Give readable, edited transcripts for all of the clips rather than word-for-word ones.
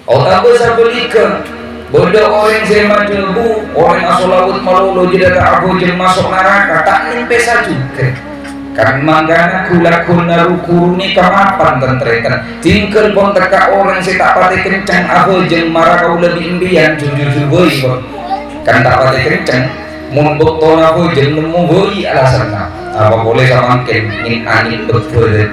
Otak besar belika bodoh orang sema debu orang asolawut malolo jadi tak aku jem masuk neraka tak nimpe sajuke kan manggana kula rukuruni kamapan tentrekan tingkel pun teka orang si tak pati kencang aku jem marah kau lebih imbian jujur boy kan tak pati kencang mumbuk ton aku jem nemu boy alasan apa boleh sama ingin angin betul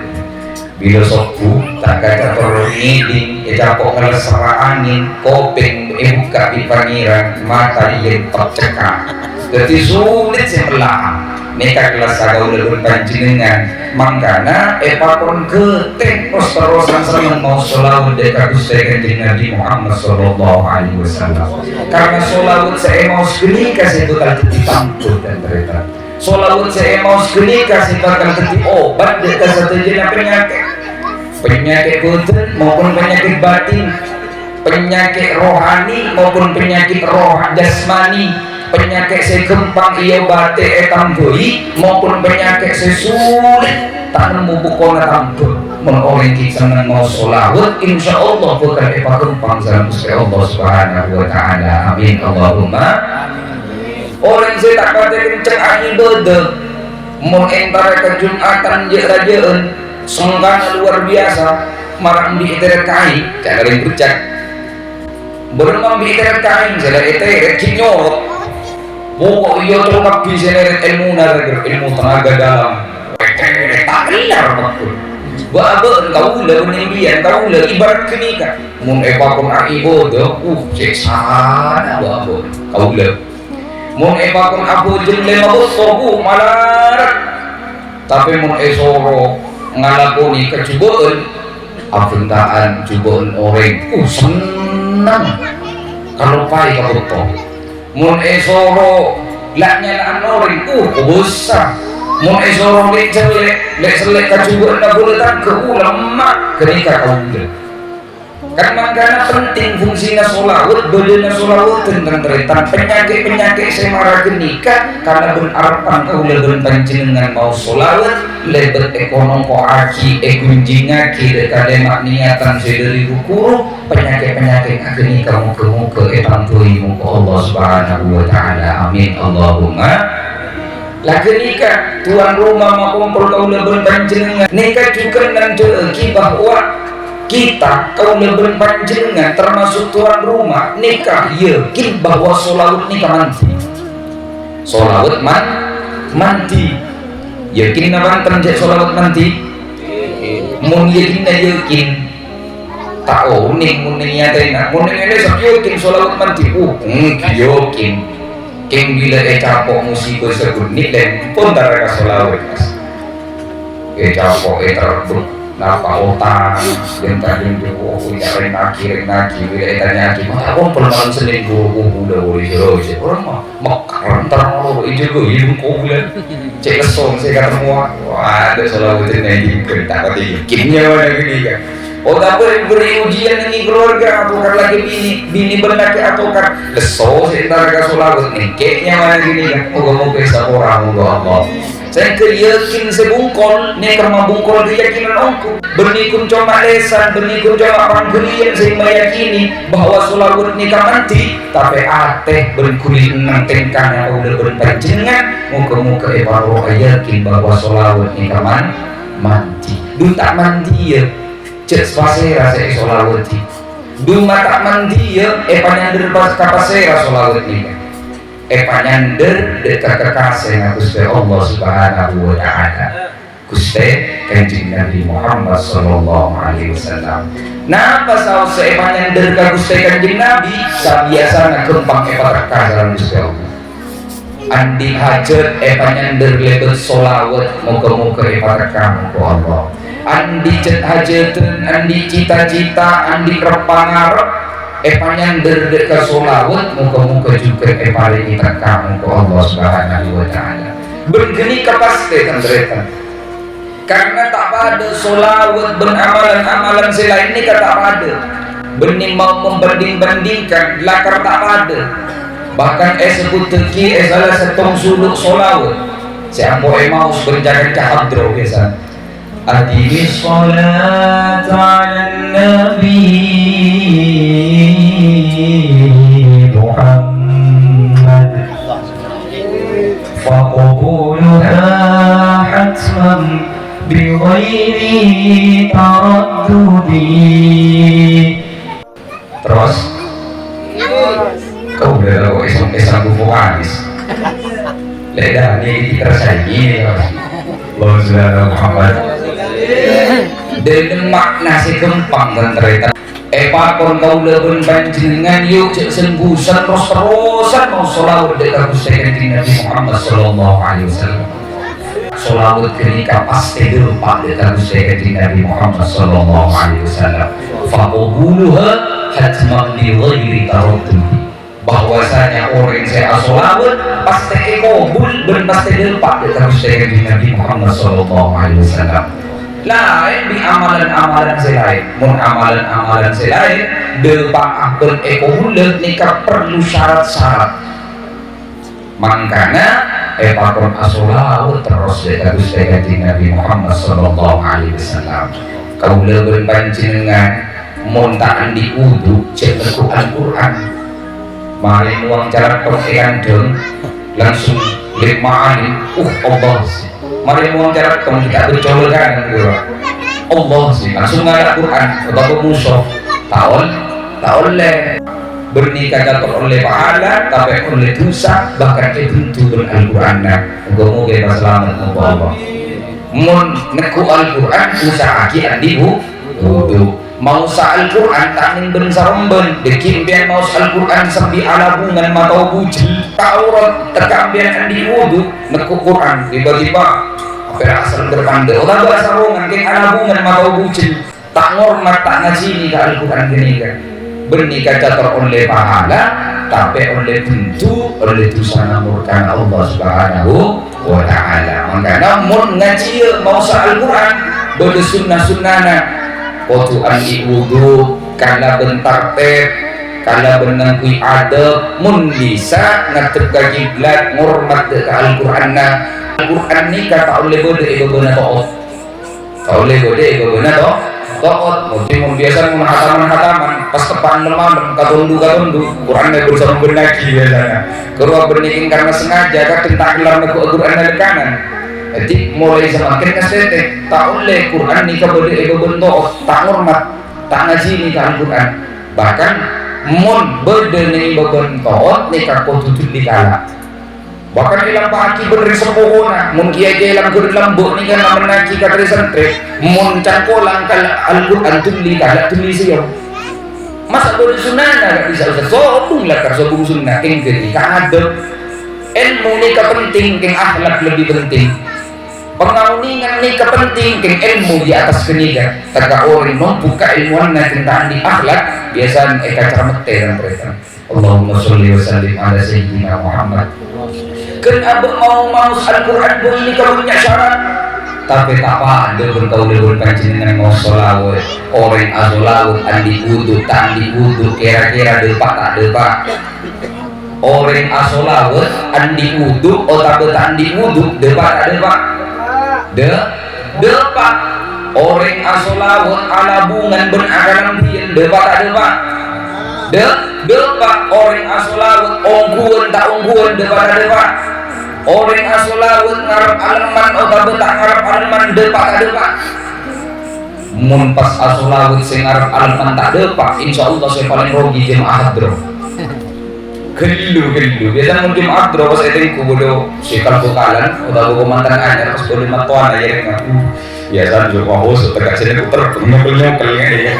bila sopu tak kata perlu ngiding ejapok ngelesara angin kopeng buka di pangeran mata dia tercekak jadi sulit sebelah mereka kelas agak udah panjenengan mangkana epakon keteng terus-terusan seneng mau sholawat dekat Gusti Kanjeng Nabi Muhammad sallallahu alaihi wasallam karena sholawat saya mau segini kasih bakal ditampung dan ternyata sholawat saya mau segini kasih bakal jadi obat dekat satu jenis penyakit batin maupun penyakit batin, penyakit rohani maupun penyakit roh jasmani, penyakit segempang iya batik etam doi maupun penyakit sesulit tak nemu bukona tampil menoleh kita mau sholawat insyaallah bukan epa gempang dalam Gusti Allah subhanahu wa ta'ala amin Allahumma orang saya tak kata kenceng ibadah mau entara ke Jumatan rajaan sengkana luar biasa marang di iteret kain cara yang bercak berenang di iteret kain cara iteret kinyorot pokok iya terungkap bisa neret ilmu narar ilmu tenaga dalam tak liar makul bahan kau ulah menimbian kau ulah ibarat kenikah mun epakon ibadah seksana bahan kau ulah mun epakon abu jemle mabut sobu malarat tapi mun esoro ngalakoni kecubaan abentaan cubaan orang senang kalau pai kabuto mun esoro lak nyalaan orang besar mun esoro lek selek kecubaan kabulatan ke ulama kenika kaula kan makanya penting fungsinya sholawat bedanya sholawat tentang teretan penyakit semara kenika karena berarpan kaula berpanjenengan mau sholawat lebet ekonom ko aki kunjinga kira kadema niatan sedari bukuru penyakit kenika muka etam tui muka Allah subhanahu wa ta'ala amin Allahumma lah kenika tuan rumah makumpul kaula berpanjenengan nikah juga nanti bahwa kita kaula berpanjenengan termasuk tuan rumah nikah yakin bahwa sholawat nikah mandi sholawat mandi yakin naman tanjak sholawat mandi mun yakin tak unik muning nyata muning ini sak yakin sholawat mandi yakin keng bila capok musibah sebut dan pun taraka sholawat capok terbuk napa otang yang tadi juga yang naki bila tanya gimana aku pernah senin guru udah boleh terus orang mah makaran terlalu itu juga hidup kau bilang cek lesong saya kata semua wah ada selalu itu tak kata kimnya mana gini kan tak beri ujian dengan keluarga atau lagi bini benak atau lesong saya tak selalu nih keknya mana gini kan moga-moga seorang moga Allah saya keyakin sebungkol ni kerma bungkol keyakinan aku bernikun cuma lesan bernikun cuma panggelian saya meyakini bahwa sholawat nikah mati tapi ateh berkulit enang tengkang yang udah berpanjengan muka-muka baru yakin bahwa sholawat nikah mati dun tak mandi ya cek pasera saya sholawat dun tak mandi ya panyander kapasera sholawat nikah panyander dekat kekasih Gusti Allah subhanahu wa ta'ala Gusti Kanjeng Nabi Muhammad sallallahu alaihi wasallam napa saus panyander ka Gusti Kanjeng Nabi sabiasa gempang kekasih Gusti Allah andi hajat panyander lebet sholawat moga-moga rekam ku Allah andi cet hajatun andi cita-cita andi repangarep panyander dekat sholawat muka-muka juga paling kamu ke Allah subhanahu wa ta'ala bergeni kapasite kan karena tak pada sholawat beramalan-amalan selain ini tak pada benih mau membanding-bandingkan lakar tak pada bahkan sebut teki salah satu suluk sholawat saya mau berjaga cahadro biasa adilis sholat ala nabi terus kau udah tahu esok vokalis leda ini tersaingi Allah Subhanahu Muhammad dan makna si gempang dan terita pakon kau lebih panjenengan yuk cek sembusan terus-terusan mau sholawat dekat Gusti Nabi Muhammad sallallahu alaihi wasallam sholawat ketika pasti berempat dekat Gusti Nabi Muhammad sallallahu alaihi wasallam faquluha hatman li ghairi taradud bahwasanya orang saya sholawat pasti kabul dan pasti berempat dekat Gusti Nabi Muhammad sallallahu alaihi wasallam. Lain di amalan-amalan selain, mun amalan-amalan selain, depak akun ekobulet nikah perlu syarat-syarat. Makanya pakon asolawat terus dekat Gusti Nabi Muhammad sallallahu alaihi wasallam. Kau lebih panjenengan montaan di wudu cek Al-Quran. Mari uang cara pengiran dong langsung lima Allah. Mari mau cara kamu kita bercolongan Allah sih langsung ngajak Quran atau musuh tak oleh bernikah jatuh oleh pahala tapi oleh dosa bahkan itu dengan Al-Quran agama kita selamat Allah mun neku Al-Quran usaha andi wudu mau sa Al-Quran tanin ben saromben dekimpian mau sa Al-Quran sambil alabungan matau bujil taurat tekampian andi wudu neku Quran tiba-tiba berasal berpanda orang berasarungan keng alabungan matau bujil tak ngormat tak ngajini ke Al-Quran gini kan bernikah jatuh oleh pahala tapi oleh tentu oleh dosa murka Allah Subhanahu wa ta'ala. Makanya mun ngaji mau sa Al-Quran boleh sunnah-sunnahna kotuan wudu kala bentar teh kala benang kui adab mun bisa ngadep ka kiblat ngormat ke Al-Quran Al-Quran ni kata oleh bode benar to'ot tak oleh bode benar to'ot mungkin biasa menghataman pas tepan lemah katundu Quran ni berusaha membenaki biasanya keluar berniking karena sengaja kadang tak gelar ke Al-Quran dari kanan jadi mulai semakin ngesetek tak oleh Quran ni bode benar to'ot tak hormat tak ngaji ni ke Al-Quran bahkan mun bode ni benar to'ot ni kakututul dikala bahkan ilang paki bener sempurna mun kiai ilang kudu lembut ni kan menaki kadri sentri mun cangkolang kal Al-Quran tuli kada tuli siyo masa boleh sunnah nak bisa sobung lah sobung sunnah keng gini kadep ilmu ni penting keng akhlak lebih penting pengauningan ni penting keng ilmu di atas keniga taga orang membuka ilmuan na tentang di akhlak biasa cara mete dan mereka Allahumma sholli wa sallim ala sayyidina Muhammad. Kan abang mau Al-Quran ini kalau punya syarat tapi tak apa ada berkau lebih panjenengan mau sholawat orang asolawat andi wudu tak andi wudu kira-kira depak tak depak orang asolawat andi wudu tak andi wudu depak tak depak depak orang asolawat ala bungan benakalan pian depak tak depak depak orang asolawat ongguan tak ongguan depak tak depak orang asolawat ngarep aleman atau tak ngarep aleman depak tak depak mun pas asolawat sing ngarep aleman tak depak insyaallah saya paling rogi jemaah hadro gelu biasa mun jemaah hadro pas eting kudu sikal bukalan atau mantan anyar pas kudu matuan aja kan biasa juga host tegak sini puter nyokol ya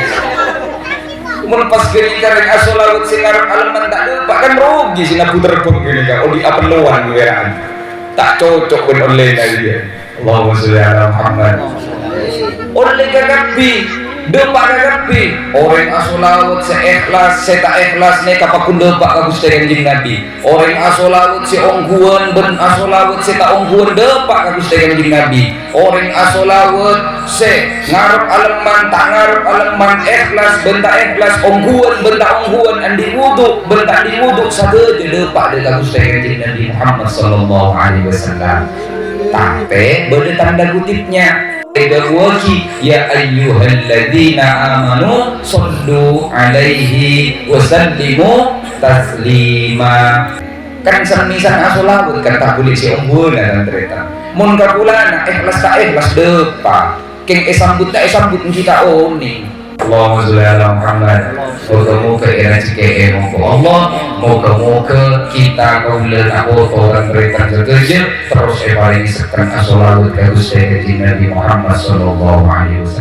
mun pas gini karek asolawat sing ngarep aleman tak depak kan rogi sing puter gini kan di apeluan weraan tak cocok dengan oleh dia Allahumma sholli ala Muhammad oleh kagabi depak kagabi orang asolawat seikhlas tak ikhlas ni kapakun depak ka Gusti Kanjeng Nabi orang asolawat si ongguan ben asolawat tak ongguan depak ka Gusti Kanjeng Nabi orang asolawat ngarep aleman tak ngarep aleman ikhlas ben tak ikhlas ongguan ben tak ongguan andi wudu ben tak di wudu saja depak ka Gusti Kanjeng Nabi Muhammad sallallahu alaihi wasallam tapi boleh tanda kutipnya ya ayyuhalladzina amanu sallu alaihi wasallimu taslima kan semisan asolawat kan tak boleh si ongguan dan cerita mun kapulana ikhlas tak ikhlas depa keng esambut tak esambut kita oni Allahumma sholli ala Muhammad. Moga-moga era cike monggo Allah, moga-moga kita kaula naboto lan berita kerja terus paringi sekan as-shalawat ka Gusti Nabi Muhammad sallallahu alaihi wasallam.